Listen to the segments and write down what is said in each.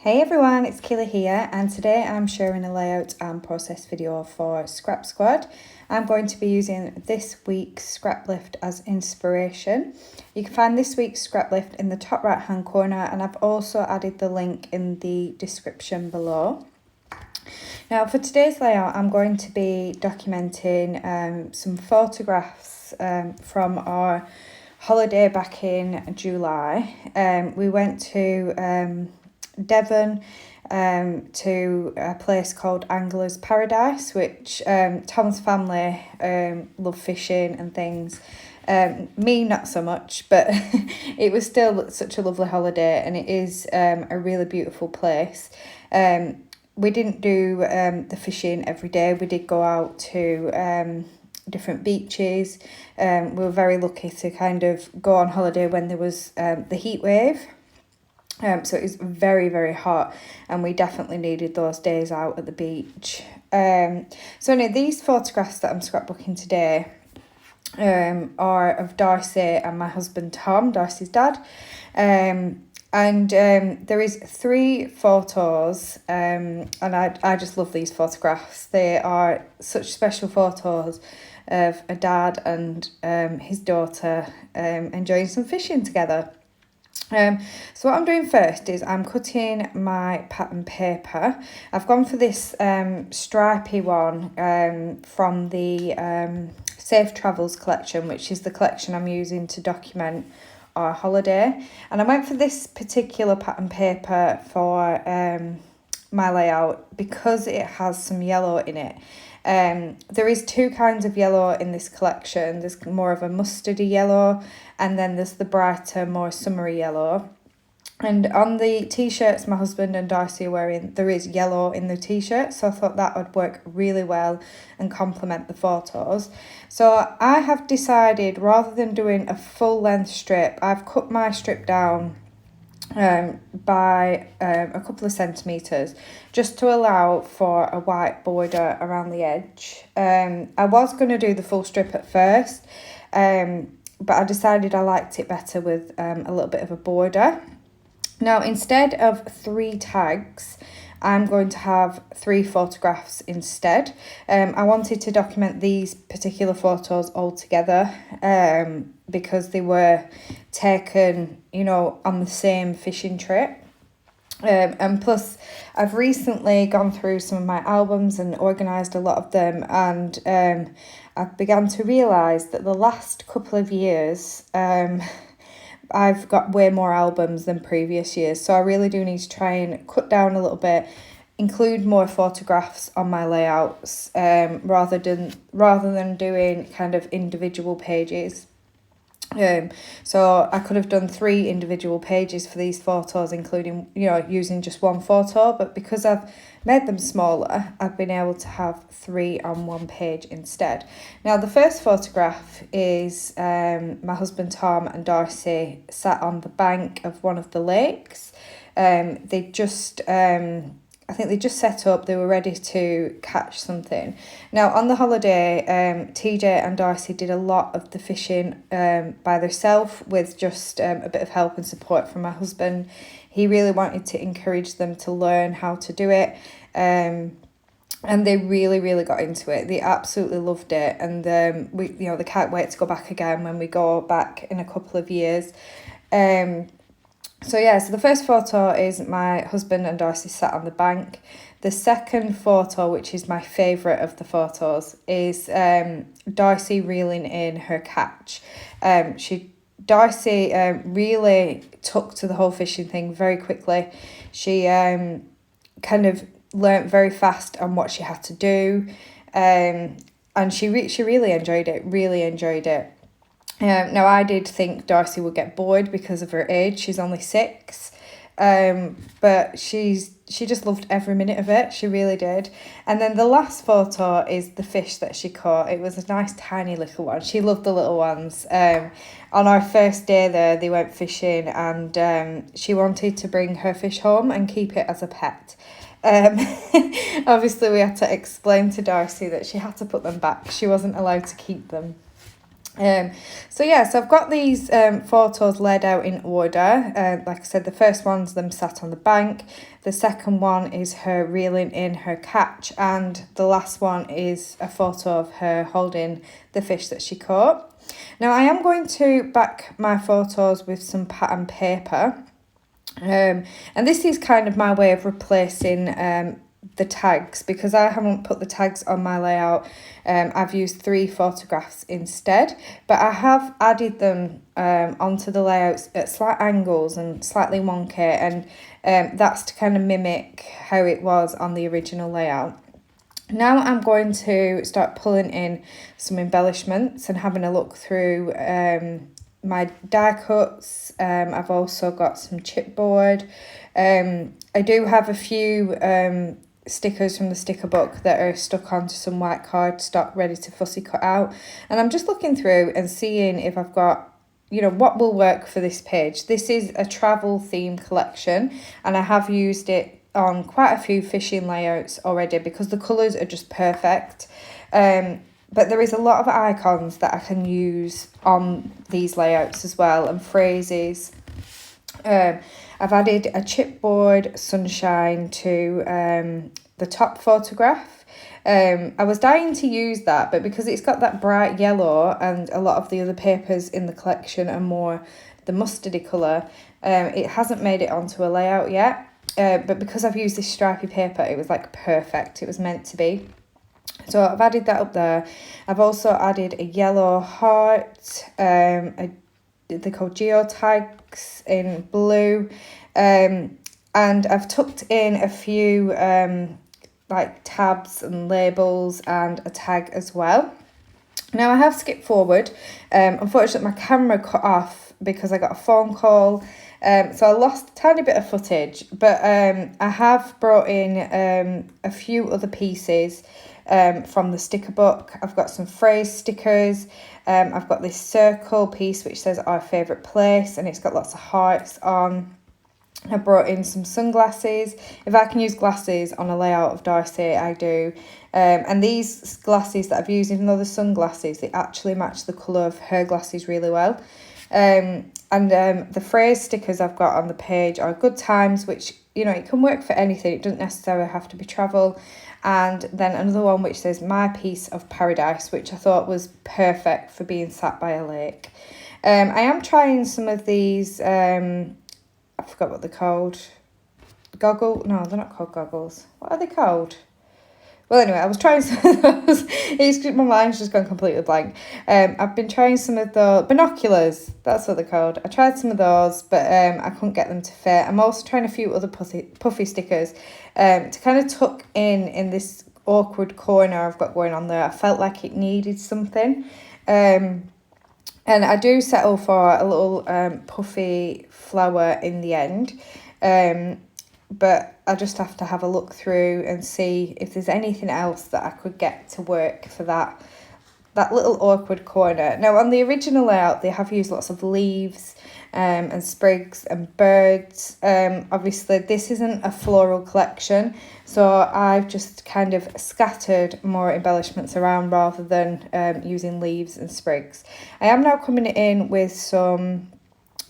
Hey everyone, it's Kayla here, and today I'm sharing a layout and process video for Scrap Squad. I'm going to be using this week's Scraplift as inspiration. You can find this week's Scraplift in the top right hand corner, and I've also added the link in the description below. Now for today's layout, I'm going to be documenting some photographs from our holiday back in July. We went to Devon to a place called Angler's Paradise, which Tom's family love fishing and things. Me not so much, but it was still such a lovely holiday, and it is a really beautiful place. We didn't do the fishing every day. We did go out to different beaches. We were very lucky to kind of go on holiday when there was the heat wave. So it was very, very hot, and we definitely needed those days out at the beach. So anyway, these photographs that I'm scrapbooking today are of Darcy and my husband Tom, Darcy's dad. And there is 3 photos, and I just love these photographs. They are such special photos of a dad and his daughter enjoying some fishing together. So what I'm doing first is I'm cutting my pattern paper. I've gone for this stripy one from the Safe Travels collection, which is the collection I'm using to document our holiday. And I went for this particular pattern paper for my layout because it has some yellow in it. There is 2 kinds of yellow in this collection. There's more of a mustardy yellow, and then there's the brighter, more summery yellow. And on the t-shirts my husband and Darcy are wearing, there is yellow in the t-shirt, so I thought that would work really well and complement the photos. So I have decided, rather than doing a full length strip, I've cut my strip down by a couple of centimetres, just to allow for a white border around the edge. I was going to do the full strip at first, but I decided I liked it better with a little bit of a border. Now, instead of 3 tags, I'm going to have 3 photographs instead. I wanted to document these particular photos all together because they were taken, on the same fishing trip. And plus, I've recently gone through some of my albums and organised a lot of them, and I've begun to realise that the last couple of years I've got way more albums than previous years, so I really do need to try and cut down a little bit, include more photographs on my layouts, rather than doing kind of individual pages. So I could have done 3 individual pages for these photos, including, using just one photo, but because I've made them smaller, I've been able to have 3 on one page instead. Now, the first photograph is my husband Tom and Darcy sat on the bank of one of the lakes. I think they just set up, they were ready to catch something. Now, on the holiday, TJ and Darcy did a lot of the fishing by themselves, with just a bit of help and support from my husband. He really wanted to encourage them to learn how to do it, and they really, really got into it. They absolutely loved it, and they can't wait to go back again when we go back in a couple of years. So the first photo is my husband and Darcy sat on the bank. The second photo, which is my favourite of the photos, is Darcy reeling in her catch. Darcy really took to the whole fishing thing very quickly. She kind of learnt very fast on what she had to do, and she really enjoyed it. Now, I did think Darcy would get bored because of her age. She's only 6, but she just loved every minute of it. She really did. And then the last photo is the fish that she caught. It was a nice tiny little one. She loved the little ones. On our first day there, they went fishing, and she wanted to bring her fish home and keep it as a pet. Obviously, we had to explain to Darcy that she had to put them back. She wasn't allowed to keep them. So yeah, so I've got these photos laid out in order. Like I said, the first one's them sat on the bank. The second one is her reeling in her catch. And the last one is a photo of her holding the fish that she caught. Now I am going to back my photos with some pattern paper. And this is kind of my way of replacing the tags, because I haven't put the tags on my layout. I've used 3 photographs instead, but I have added them onto the layouts at slight angles and slightly wonky, and that's to kind of mimic how it was on the original layout. Now I'm going to start pulling in some embellishments and having a look through my die cuts. I've also got some chipboard. I do have a few stickers from the sticker book that are stuck onto some white cardstock ready to fussy cut out, and I'm just looking through and seeing if I've got, you know, what will work for this page. This is a travel theme collection, and I have used it on quite a few fishing layouts already because the colours are just perfect. But there is a lot of icons that I can use on these layouts as well, and phrases. I've added a chipboard sunshine to the top photograph. I was dying to use that, but because it's got that bright yellow and a lot of the other papers in the collection are more the mustardy colour, it hasn't made it onto a layout yet. But because I've used this stripy paper, it was like perfect. It was meant to be. So I've added that up there. I've also added a yellow heart, they're called geotags in blue, and I've tucked in a few like tabs and labels and a tag as well. Now I have skipped forward. Unfortunately my camera cut off because I got a phone call, so I lost a tiny bit of footage, but I have brought in a few other pieces from the sticker book. I've got some phrase stickers. I've got this circle piece which says our favourite place, and it's got lots of hearts on. I brought in some sunglasses. If I can use glasses on a layout of Darcy, I do. And these glasses that I've used, even though they're sunglasses, they actually match the colour of her glasses really well. And the phrase stickers I've got on the page are good times, which, you know, it can work for anything. It doesn't necessarily have to be travel. And then another one which says my piece of paradise, which I thought was perfect for being sat by a lake. I am trying some of these, I forgot what they're called. No, they're not called goggles. What are they called? Well, anyway, I was trying some of those. My mind's just gone completely blank. I've been trying some of the binoculars. That's what they're called. I tried some of those, but I couldn't get them to fit. I'm also trying a few other puffy stickers to kind of tuck in this awkward corner I've got going on there. I felt like it needed something. And I do settle for a little puffy flower in the end. But I just have to have a look through and see if there's anything else that I could get to work for that little awkward corner. Now, on the original layout, they have used lots of leaves and sprigs and birds. Obviously, this isn't a floral collection, so I've just kind of scattered more embellishments around rather than using leaves and sprigs. I am now coming in with some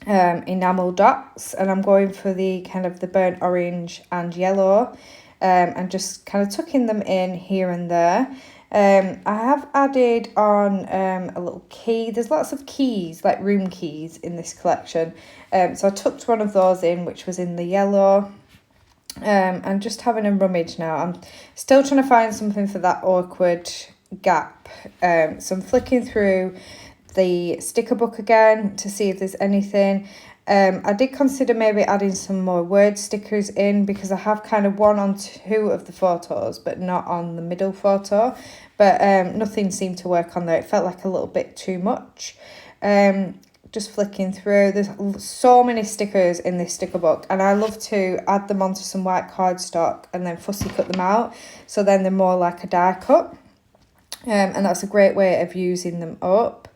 enamel dots, and I'm going for the kind of the burnt orange and yellow, and just kind of tucking them in here and there. I have added on a little key. There's lots of keys, like room keys, in this collection, so I tucked one of those in, which was in the yellow. I'm just having a rummage now. I'm still trying to find something for that awkward gap, so I'm flicking through the sticker book again to see if there's anything. I did consider maybe adding some more word stickers in, because I have kind of one on 2 of the photos but not on the middle photo, but nothing seemed to work on there. It felt like a little bit too much. Just flicking through, there's so many stickers in this sticker book, and I love to add them onto some white cardstock and then fussy cut them out, so then they're more like a die cut, and that's a great way of using them up.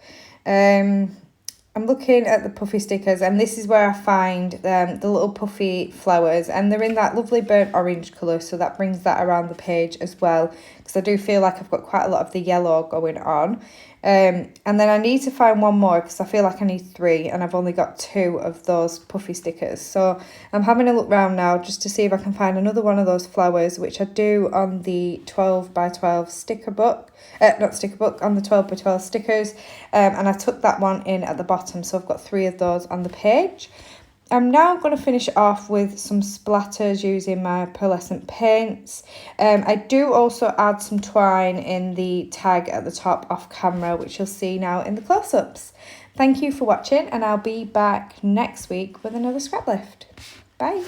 I'm looking at the puffy stickers, and this is where I find the little puffy flowers, and they're in that lovely burnt orange colour, so that brings that around the page as well because I do feel like I've got quite a lot of the yellow going on. And then I need to find one more because I feel like I need 3 and I've only got 2 of those puffy stickers. So I'm having a look around now just to see if I can find another one of those flowers, which I do on the 12 by 12 sticker book. Not sticker book, on the 12 by 12 stickers. And I took that one in at the bottom, so I've got 3 of those on the page. I'm now going to finish off with some splatters using my pearlescent paints. I do also add some twine in the tag at the top off camera, which you'll see now in the close-ups. Thank you for watching, and I'll be back next week with another Scraplift. Bye.